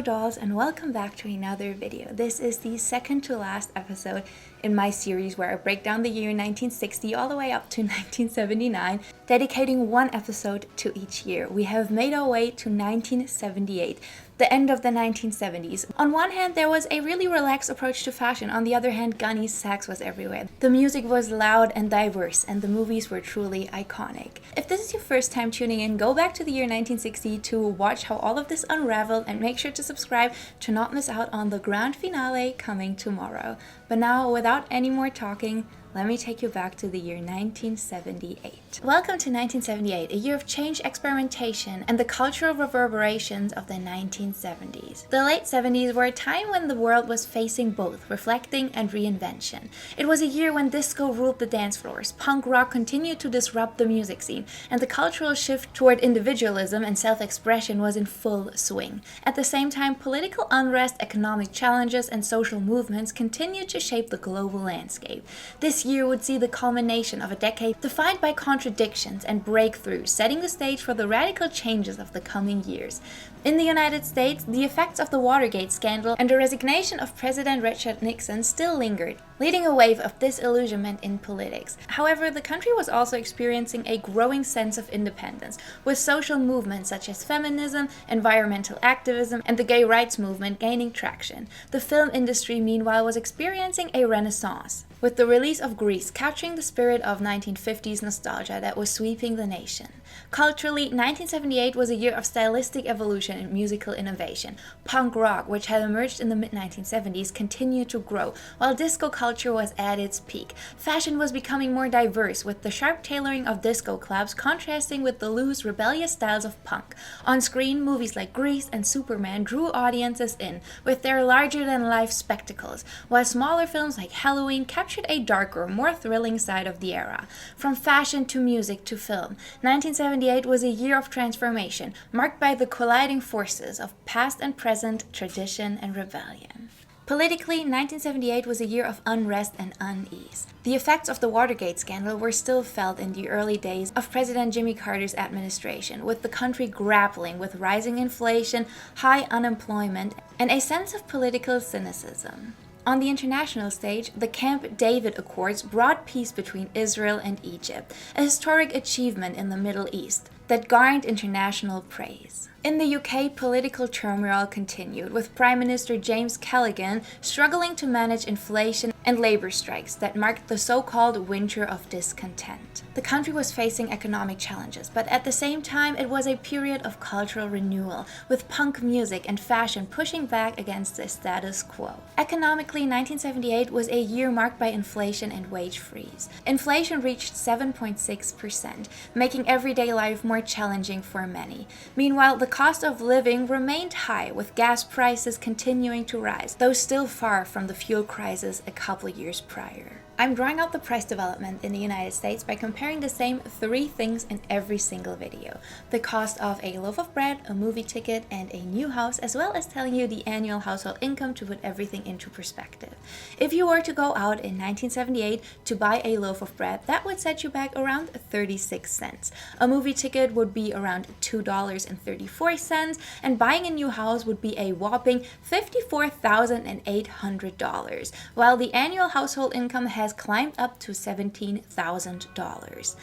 Hello dolls, and welcome back to another video. This is the second to last episode in my series where I break down the year 1960 all the way up to 1979, dedicating one episode to each year. We have made our way to 1978, the end of the 1970s. On one hand, there was a really relaxed approach to fashion. On the other hand, Gunne Sax was everywhere. The music was loud and diverse, and the movies were truly iconic. If this is your first time tuning in, go back to the year 1960 to watch how all of this unraveled, and make sure to subscribe to not miss out on the grand finale coming tomorrow. But now, without any more talking, let me take you back to the year 1978. Welcome to 1978, a year of change, experimentation, and the cultural reverberations of the 1970s. The late 70s were a time when the world was facing both reflecting and reinvention. It was a year when disco ruled the dance floors, punk rock continued to disrupt the music scene, and the cultural shift toward individualism and self-expression was in full swing. At the same time, political unrest, economic challenges, and social movements continued to shape the global landscape. This year would see the culmination of a decade defined by contradictions and breakthroughs, setting the stage for the radical changes of the coming years. In the United States, the effects of the Watergate scandal and the resignation of President Richard Nixon still lingered, leading a wave of disillusionment in politics. However, the country was also experiencing a growing sense of independence, with social movements such as feminism, environmental activism, and the gay rights movement gaining traction. The film industry, meanwhile, was experiencing a renaissance, with the release of Grease capturing the spirit of 1950s nostalgia that was sweeping the nation. Culturally, 1978 was a year of stylistic evolution and musical innovation. Punk rock, which had emerged in the mid-1970s, continued to grow, while disco culture was at its peak. Fashion was becoming more diverse, with the sharp tailoring of disco clubs contrasting with the loose, rebellious styles of punk. On screen, movies like Grease and Superman drew audiences in, with their larger-than-life spectacles, while smaller films like Halloween captured a darker, more thrilling side of the era. From fashion to music to film, 1978 was a year of transformation, marked by the colliding forces of past and present, tradition and rebellion. Politically, 1978 was a year of unrest and unease. The effects of the Watergate scandal were still felt in the early days of President Jimmy Carter's administration, with the country grappling with rising inflation, high unemployment, and a sense of political cynicism. On the international stage, the Camp David Accords brought peace between Israel and Egypt, a historic achievement in the Middle East that garnered international praise. In the UK, political turmoil continued, with Prime Minister James Callaghan struggling to manage inflation and labor strikes that marked the so-called winter of discontent. The country was facing economic challenges, but at the same time it was a period of cultural renewal, with punk music and fashion pushing back against the status quo. Economically, 1978 was a year marked by inflation and wage freeze. Inflation reached 7.6%, making everyday life more challenging for many. Meanwhile, the cost of living remained high, with gas prices continuing to rise, though still far from the fuel crisis a couple years prior. I'm drawing out the price development in the United States by comparing the same three things in every single video. The cost of a loaf of bread, a movie ticket, and a new house, as well as telling you the annual household income to put everything into perspective. If you were to go out in 1978 to buy a loaf of bread, that would set you back around 36 cents. A movie ticket would be around $2.34, and buying a new house would be a whopping $54,800, while the annual household income has climbed up to $17,000.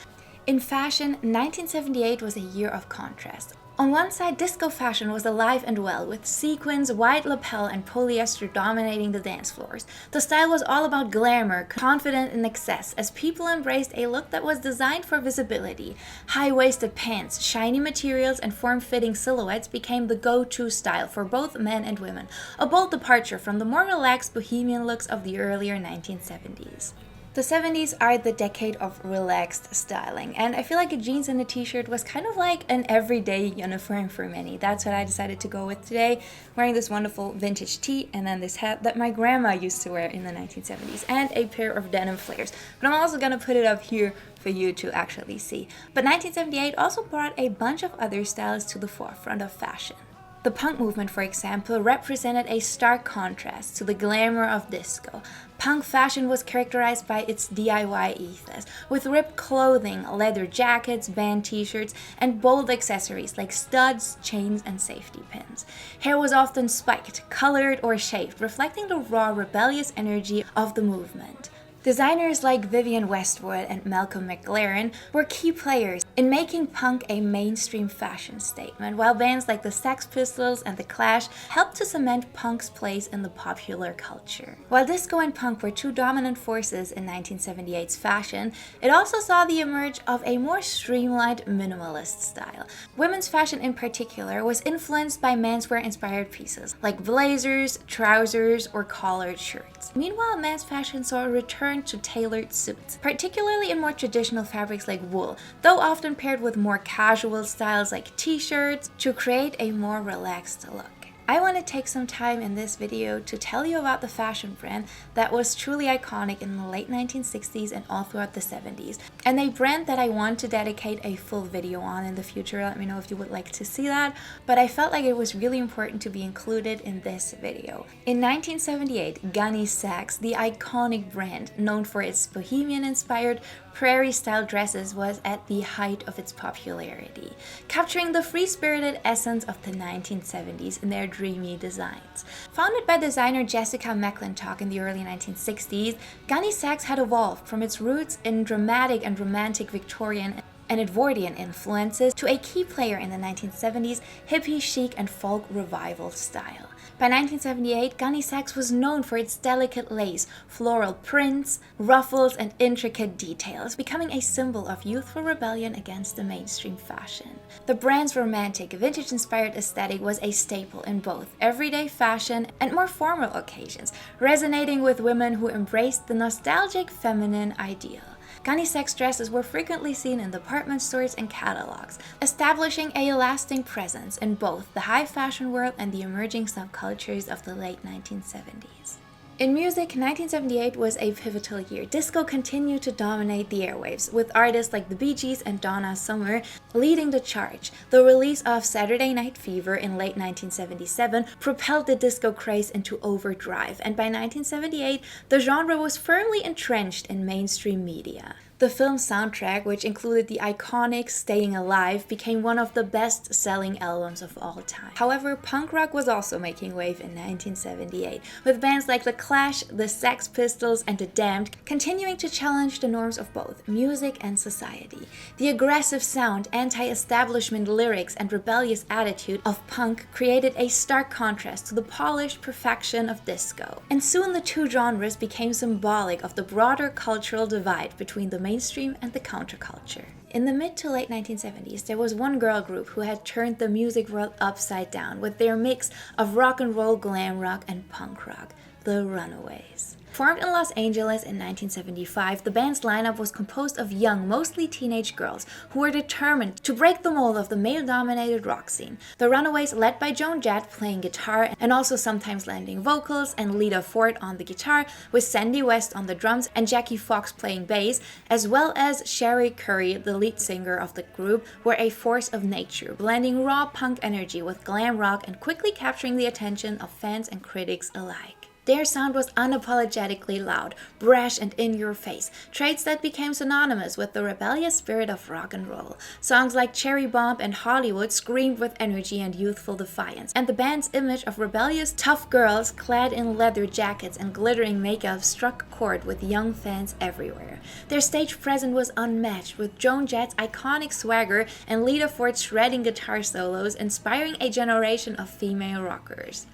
In fashion, 1978 was a year of contrast. On one side, disco fashion was alive and well, with sequins, wide lapel, and polyester dominating the dance floors. The style was all about glamour, confident in excess, as people embraced a look that was designed for visibility. High-waisted pants, shiny materials, and form-fitting silhouettes became the go-to style for both men and women, a bold departure from the more relaxed bohemian looks of the earlier 1970s. The 70s are the decade of relaxed styling, and I feel like a jeans and a t-shirt was kind of like an everyday uniform for many. That's what I decided to go with today, wearing this wonderful vintage tee and then this hat that my grandma used to wear in the 1970s, and a pair of denim flares. But I'm also gonna put it up here for you to actually see. But 1978 also brought a bunch of other styles to the forefront of fashion. The punk movement, for example, represented a stark contrast to the glamour of disco. Punk fashion was characterized by its DIY ethos, with ripped clothing, leather jackets, band t-shirts, and bold accessories like studs, chains, and safety pins. Hair was often spiked, colored, or shaved, reflecting the raw, rebellious energy of the movement. Designers like Vivienne Westwood and Malcolm McLaren were key players in making punk a mainstream fashion statement, while bands like the Sex Pistols and The Clash helped to cement punk's place in the popular culture. While disco and punk were two dominant forces in 1978's fashion, it also saw the emerge of a more streamlined minimalist style. Women's fashion in particular was influenced by menswear-inspired pieces like blazers, trousers, or collared shirts. Meanwhile, men's fashion saw a return to tailored suits, particularly in more traditional fabrics like wool, though often paired with more casual styles like t-shirts to create a more relaxed look. I want to take some time in this video to tell you about the fashion brand that was truly iconic in the late 1960s and all throughout the 70s, and a brand that I want to dedicate a full video on in the future. Let me know if you would like to see that, but I felt like it was really important to be included in this video. In 1978, Gunne Sax, the iconic brand known for its bohemian-inspired prairie-style dresses, was at the height of its popularity, capturing the free-spirited essence of the 1970s in their dreamy designs. Founded by designer Jessica McClintock in the early 1960s, Gunne Sax had evolved from its roots in dramatic and romantic Victorian and Edwardian influences to a key player in the 1970s hippie chic and folk revival style. By 1978, Gunne Sax was known for its delicate lace, floral prints, ruffles, and intricate details, becoming a symbol of youthful rebellion against the mainstream fashion. The brand's romantic, vintage-inspired aesthetic was a staple in both everyday fashion and more formal occasions, resonating with women who embraced the nostalgic feminine ideal. Gunne Sax dresses were frequently seen in department stores and catalogs, establishing a lasting presence in both the high fashion world and the emerging subcultures of the late 1970s. In music, 1978 was a pivotal year. Disco continued to dominate the airwaves, with artists like the Bee Gees and Donna Summer leading the charge. The release of Saturday Night Fever in late 1977 propelled the disco craze into overdrive, and by 1978, the genre was firmly entrenched in mainstream media. The film's soundtrack, which included the iconic Staying Alive, became one of the best-selling albums of all time. However, punk rock was also making wave in 1978, with bands like The Clash, the Sex Pistols, and The Damned continuing to challenge the norms of both music and society. The aggressive sound, anti-establishment lyrics, and rebellious attitude of punk created a stark contrast to the polished perfection of disco. And soon the two genres became symbolic of the broader cultural divide between the mainstream and the counterculture. In the mid to late 1970s, there was one girl group who had turned the music world upside down with their mix of rock and roll, glam rock, and punk rock, the Runaways. Formed in Los Angeles in 1975, the band's lineup was composed of young, mostly teenage girls who were determined to break the mold of the male-dominated rock scene. The Runaways, led by Joan Jett playing guitar and also sometimes lending vocals, and Lita Ford on the guitar, with Sandy West on the drums and Jackie Fox playing bass, as well as Sherry Curry, the lead singer of the group, were a force of nature, blending raw punk energy with glam rock and quickly capturing the attention of fans and critics alike. Their sound was unapologetically loud, brash, and in your face, traits that became synonymous with the rebellious spirit of rock and roll. Songs like Cherry Bomb and Hollywood screamed with energy and youthful defiance, and the band's image of rebellious, tough girls clad in leather jackets and glittering makeup struck a chord with young fans everywhere. Their stage presence was unmatched, with Joan Jett's iconic swagger and Lita Ford's shredding guitar solos inspiring a generation of female rockers.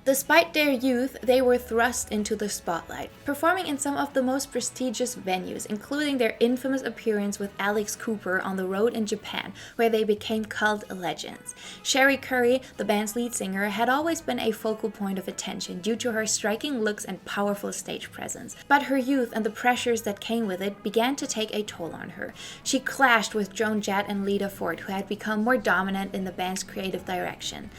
Despite their youth, they were thrust into the spotlight, performing in some of the most prestigious venues, including their infamous appearance with Alex Cooper on the road in Japan, where they became cult legends. Sherry Curry, the band's lead singer, had always been a focal point of attention due to her striking looks and powerful stage presence, but her youth and the pressures that came with it began to take a toll on her. She clashed with Joan Jett and Lita Ford, who had become more dominant in the band's creative direction.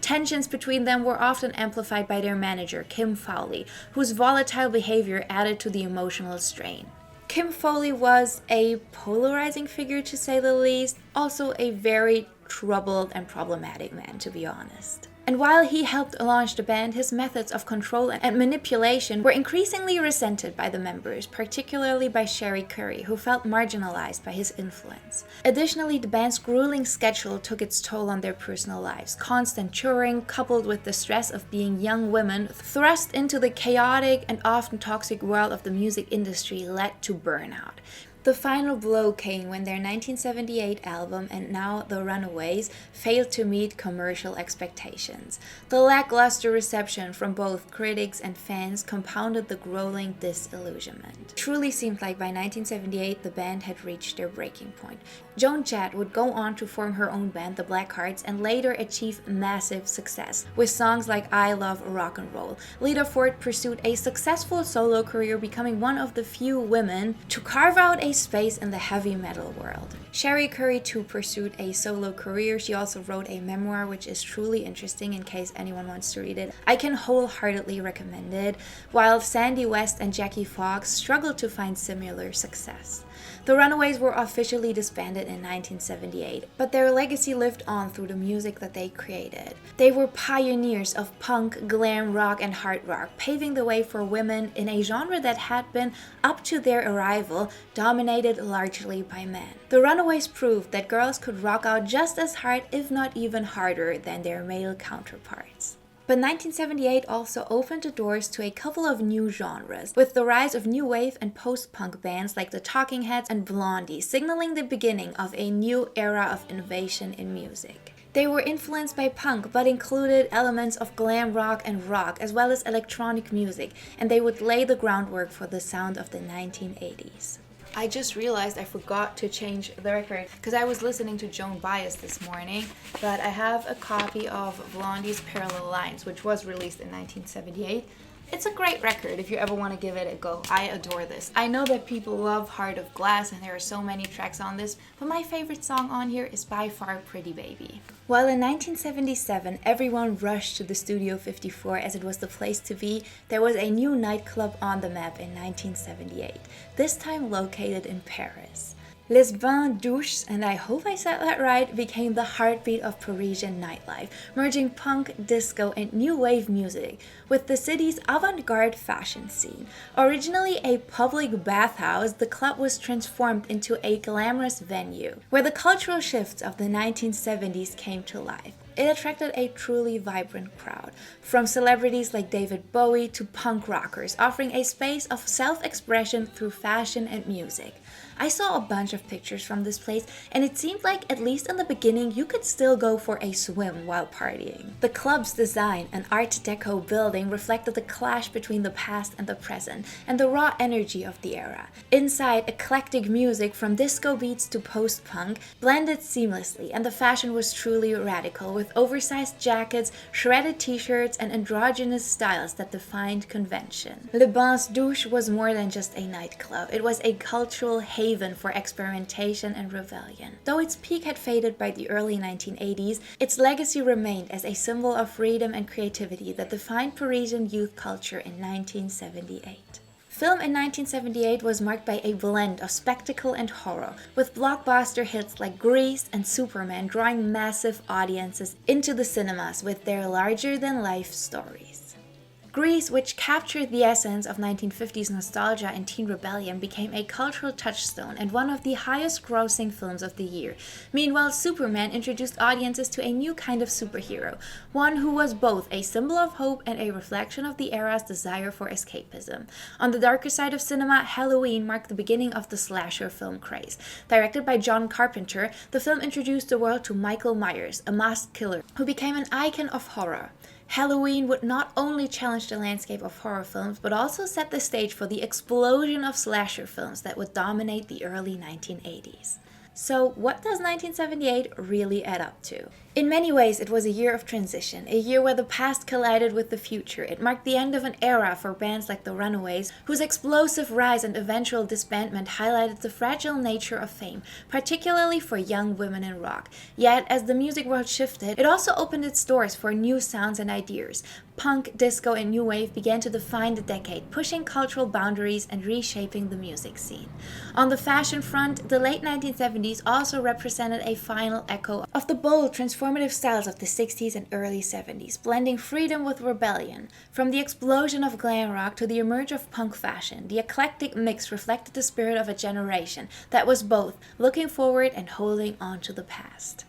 Tensions between them were often amplified by their manager, Kim Fowley, whose volatile behavior added to the emotional strain. Kim Fowley was a polarizing figure, to say the least, also a very troubled and problematic man, to be honest. And while he helped launch the band, his methods of control and manipulation were increasingly resented by the members, particularly by Cherie Currie, who felt marginalized by his influence. Additionally, the band's grueling schedule took its toll on their personal lives. Constant touring, coupled with the stress of being young women thrust into the chaotic and often toxic world of the music industry, led to burnout. The final blow came when their 1978 album, and now the Runaways, failed to meet commercial expectations. The lackluster reception from both critics and fans compounded the growing disillusionment. It truly seemed like by 1978 the band had reached their breaking point. Joan Jett would go on to form her own band, the Blackhearts, and later achieve massive success with songs like I Love Rock and Roll. Lita Ford pursued a successful solo career, becoming one of the few women to carve out a space in the heavy metal world. Cherie Currie too pursued a solo career. She also wrote a memoir which is truly interesting in case anyone wants to read it. I can wholeheartedly recommend it, while Sandy West and Jackie Fox struggled to find similar success. The Runaways were officially disbanded in 1978, but their legacy lived on through the music that they created. They were pioneers of punk, glam rock, and hard rock, paving the way for women in a genre that had been, up to their arrival, dominated largely by men. The Runaways proved that girls could rock out just as hard, if not even harder, than their male counterparts. But 1978 also opened the doors to a couple of new genres, with the rise of new wave and post-punk bands like the Talking Heads and Blondie, signaling the beginning of a new era of innovation in music. They were influenced by punk, but included elements of glam rock and rock, as well as electronic music, and they would lay the groundwork for the sound of the 1980s. I just realized I forgot to change the record because I was listening to Joan Baez this morning, but I have a copy of Blondie's Parallel Lines, which was released in 1978. It's a great record if you ever want to give it a go. I adore this. I know that people love Heart of Glass and there are so many tracks on this, but my favorite song on here is by far Pretty Baby. While in 1977 everyone rushed to the Studio 54 as it was the place to be, there was a new nightclub on the map in 1978, this time located in Paris. Les Bains Douches, and I hope I said that right, became the heartbeat of Parisian nightlife, merging punk, disco, and new wave music with the city's avant-garde fashion scene. Originally a public bathhouse, the club was transformed into a glamorous venue, where the cultural shifts of the 1970s came to life. It attracted a truly vibrant crowd, from celebrities like David Bowie to punk rockers, offering a space of self-expression through fashion and music. I saw a bunch of pictures from this place, and it seemed like, at least in the beginning, you could still go for a swim while partying. The club's design, an Art Deco building, reflected the clash between the past and the present, and the raw energy of the era. Inside, eclectic music from disco beats to post-punk blended seamlessly, and the fashion was truly radical, with oversized jackets, shredded t-shirts, and androgynous styles that defined convention. Les Bains Douches was more than just a nightclub. It was a cultural haven for experimentation and rebellion. Though its peak had faded by the early 1980s, its legacy remained as a symbol of freedom and creativity that defined Parisian youth culture in 1978. Film in 1978 was marked by a blend of spectacle and horror, with blockbuster hits like Grease and Superman drawing massive audiences into the cinemas with their larger-than-life stories. Grease, which captured the essence of 1950s nostalgia and teen rebellion, became a cultural touchstone and one of the highest-grossing films of the year. Meanwhile, Superman introduced audiences to a new kind of superhero, one who was both a symbol of hope and a reflection of the era's desire for escapism. On the darker side of cinema, Halloween marked the beginning of the slasher film craze. Directed by John Carpenter, the film introduced the world to Michael Myers, a masked killer who became an icon of horror. Halloween would not only challenge the landscape of horror films, but also set the stage for the explosion of slasher films that would dominate the early 1980s. So, what does 1978 really add up to? In many ways, it was a year of transition, a year where the past collided with the future. It marked the end of an era for bands like the Runaways, whose explosive rise and eventual disbandment highlighted the fragile nature of fame, particularly for young women in rock. Yet, as the music world shifted, it also opened its doors for new sounds and ideas. Punk, disco, and new wave began to define the decade, pushing cultural boundaries and reshaping the music scene. On the fashion front, the late 1970s also represented a final echo of the bold transformation transformative styles of the 60s and early 70s, blending freedom with rebellion. From the explosion of glam rock to the emerge of punk fashion, the eclectic mix reflected the spirit of a generation that was both looking forward and holding on to the past.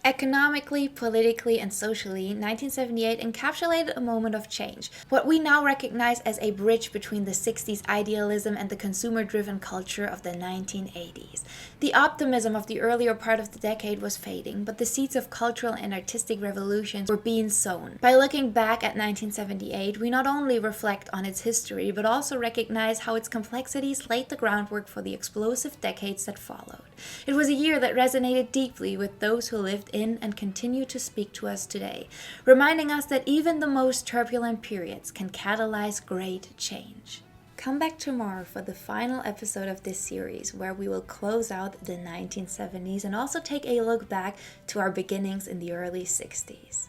Economically, politically, and socially, 1978 encapsulated a moment of change, what we now recognize as a bridge between the 60s idealism and the consumer-driven culture of the 1980s. The optimism of the earlier part of the decade was fading, but the seeds of cultural and artistic revolutions were being sown. By looking back at 1978, we not only reflect on its history, but also recognize how its complexities laid the groundwork for the explosive decades that followed. It was a year that resonated deeply with those who lived in and continue to speak to us today, reminding us that even the most turbulent periods can catalyze great change. Come back tomorrow for the final episode of this series, where we will close out the 1970s and also take a look back to our beginnings in the early 60s.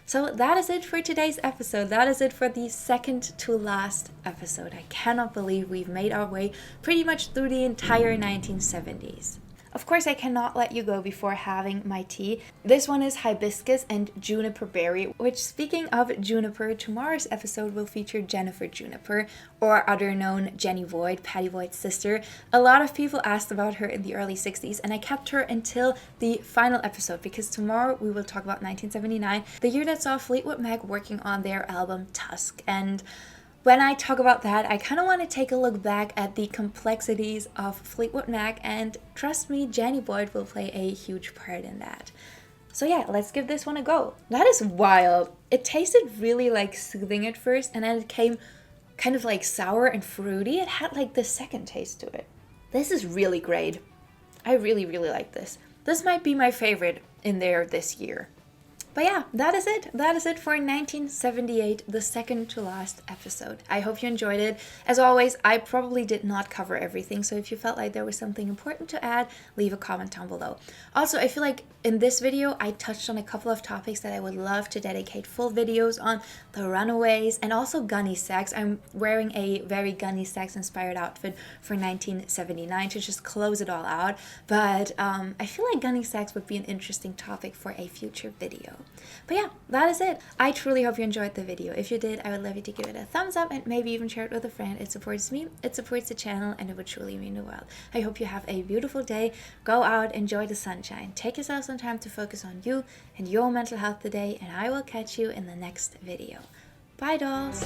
So that is it for today's episode. That is it for the second to last episode. I cannot believe we've made our way pretty much through the entire 1970s. Of course, I cannot let you go before having my tea. This one is hibiscus and juniper berry, which, speaking of juniper, tomorrow's episode will feature Jennifer Juniper, or other known Jenny Voigt, Patty Voigt's sister. A lot of people asked about her in the early 60s, and I kept her until the final episode because tomorrow we will talk about 1979, the year that saw Fleetwood Mac working on their album Tusk. And when I talk about that, I kind of want to take a look back at the complexities of Fleetwood Mac, and trust me, Jenny Voigt will play a huge part in that. So yeah, let's give this one a go. That is wild. It tasted really like soothing at first, and then it came kind of like sour and fruity. It had like the second taste to it. This is really great. I really, really like this. This might be my favorite in there this year. But yeah, that is it. That is it for 1978, the second to last episode. I hope you enjoyed it. As always, I probably did not cover everything, so if you felt like there was something important to add, leave a comment down below. Also, I feel like in this video, I touched on a couple of topics that I would love to dedicate full videos on: the Runaways and also Gunne Sax. I'm wearing a very Gunne Sax inspired outfit for 1979 to just close it all out, but I feel like Gunne Sax would be an interesting topic for a future video. But yeah, that is it. I truly hope you enjoyed the video. If you did, I would love you to give it a thumbs up and maybe even share it with a friend. It supports me, it supports the channel, and it would truly mean the world. I hope you have a beautiful day. Go out, enjoy the sunshine. Take yourself some time to focus on you and your mental health today, and I will catch you in the next video. Bye, dolls!